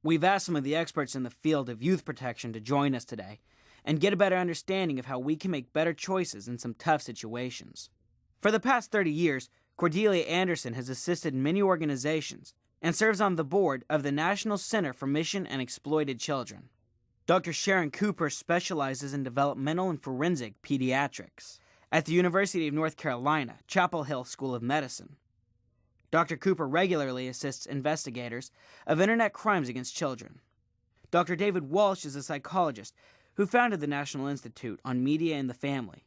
We've asked some of the experts in the field of youth protection to join us today and get a better understanding of how we can make better choices in some tough situations. For the past 30 years, Cordelia Anderson has assisted many organizations and serves on the board of the National Center for Missing and Exploited Children. Dr. Sharon Cooper specializes in developmental and forensic pediatrics at the University of North Carolina, Chapel Hill School of Medicine. Dr. Cooper regularly assists investigators of internet crimes against children. Dr. David Walsh is a psychologist who founded the National Institute on Media and the Family.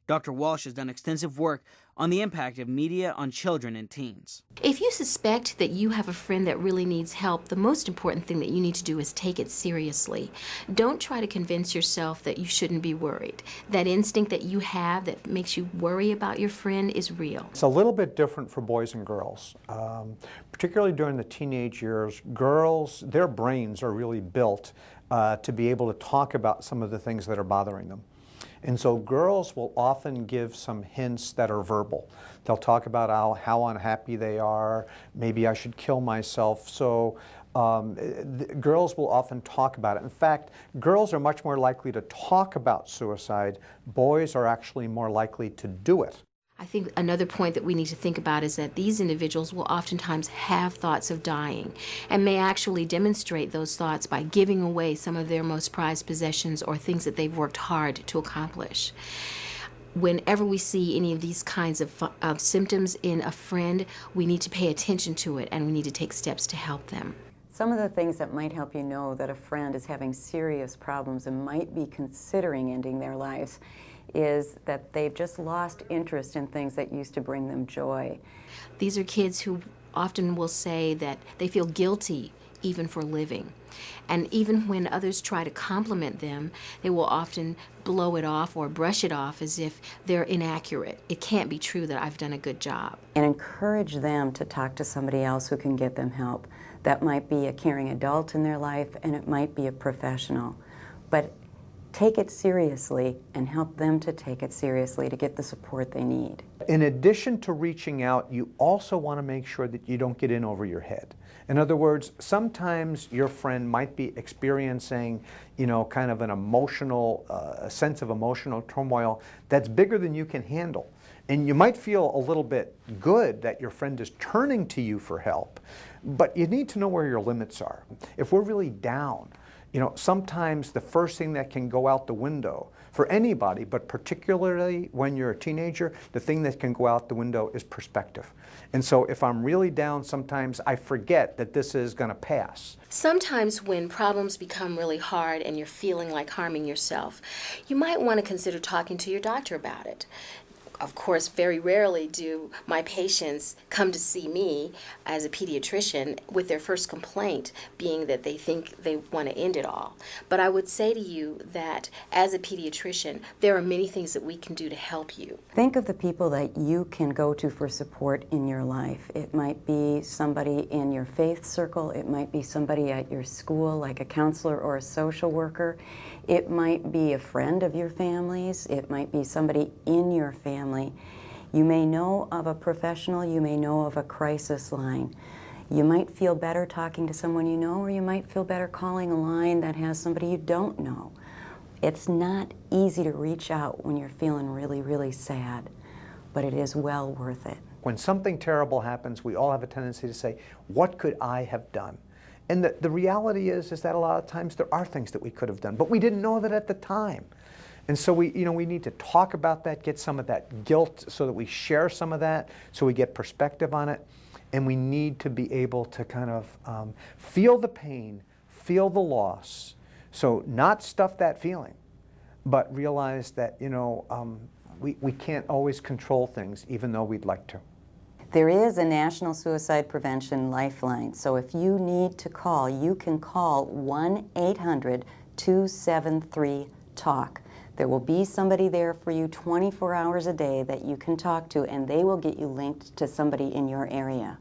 Dr. Walsh has done extensive work on the impact of media on children and teens. If you suspect that you have a friend that really needs help, the most important thing that you need to do is take it seriously. Don't try to convince yourself that you shouldn't be worried. That instinct that you have that makes you worry about your friend is real. It's a little bit different for boys and girls. Particularly during the teenage years, girls, their brains are really built to be able to talk about some of the things that are bothering them. And so girls will often give some hints that are verbal. They'll talk about how unhappy they are, maybe I should kill myself. So girls will often talk about it. In fact, girls are much more likely to talk about suicide. Boys are actually more likely to do it. I think another point that we need to think about is that these individuals will oftentimes have thoughts of dying and may actually demonstrate those thoughts by giving away some of their most prized possessions or things that they've worked hard to accomplish. Whenever we see any of these kinds of symptoms in a friend, we need to pay attention to it and we need to take steps to help them. Some of the things that might help you know that a friend is having serious problems and might be considering ending their lives is that they've just lost interest in things that used to bring them joy. These are kids who often will say that they feel guilty even for living. And even when others try to compliment them, they will often blow it off or brush it off as if they're inaccurate. It can't be true that I've done a good job. And encourage them to talk to somebody else who can get them help. That might be a caring adult in their life, and it might be a professional. But take it seriously and help them to take it seriously to get the support they need. In addition to reaching out, you also want to make sure that you don't get in over your head. In other words, sometimes your friend might be experiencing, kind of an emotional, a sense of emotional turmoil that's bigger than you can handle. And you might feel a little bit good that your friend is turning to you for help, but you need to know where your limits are. If we're really down, sometimes the first thing that can go out the window for anybody, but particularly when you're a teenager, the thing that can go out the window is perspective. And so if I'm really down, sometimes I forget that this is going to pass. Sometimes when problems become really hard and you're feeling like harming yourself, you might want to consider talking to your doctor about it. Of course, very rarely do my patients come to see me as a pediatrician with their first complaint being that they think they want to end it all. But I would say to you that as a pediatrician, there are many things that we can do to help you. Think of the people that you can go to for support in your life. It might be somebody in your faith circle. It might be somebody at your school, like a counselor or a social worker. It might be a friend of your family's. It might be somebody in your family. You may know of a professional. You may know of a crisis line. You might feel better talking to someone you know, or you might feel better calling a line that has somebody you don't know. It's not easy to reach out when you're feeling really, really sad, but it is well worth it. When something terrible happens, we all have a tendency to say, what could I have done? And the reality is that a lot of times there are things that we could have done, but we didn't know that at the time. And so we need to talk about that, get some of that guilt so that we share some of that, so we get perspective on it. And we need to be able to kind of feel the pain, feel the loss. So not stuff that feeling, but realize that, we can't always control things, even though we'd like to. There is a National Suicide Prevention Lifeline, so if you need to call, you can call 1-800-273-TALK. There will be somebody there for you 24 hours a day that you can talk to, and they will get you linked to somebody in your area.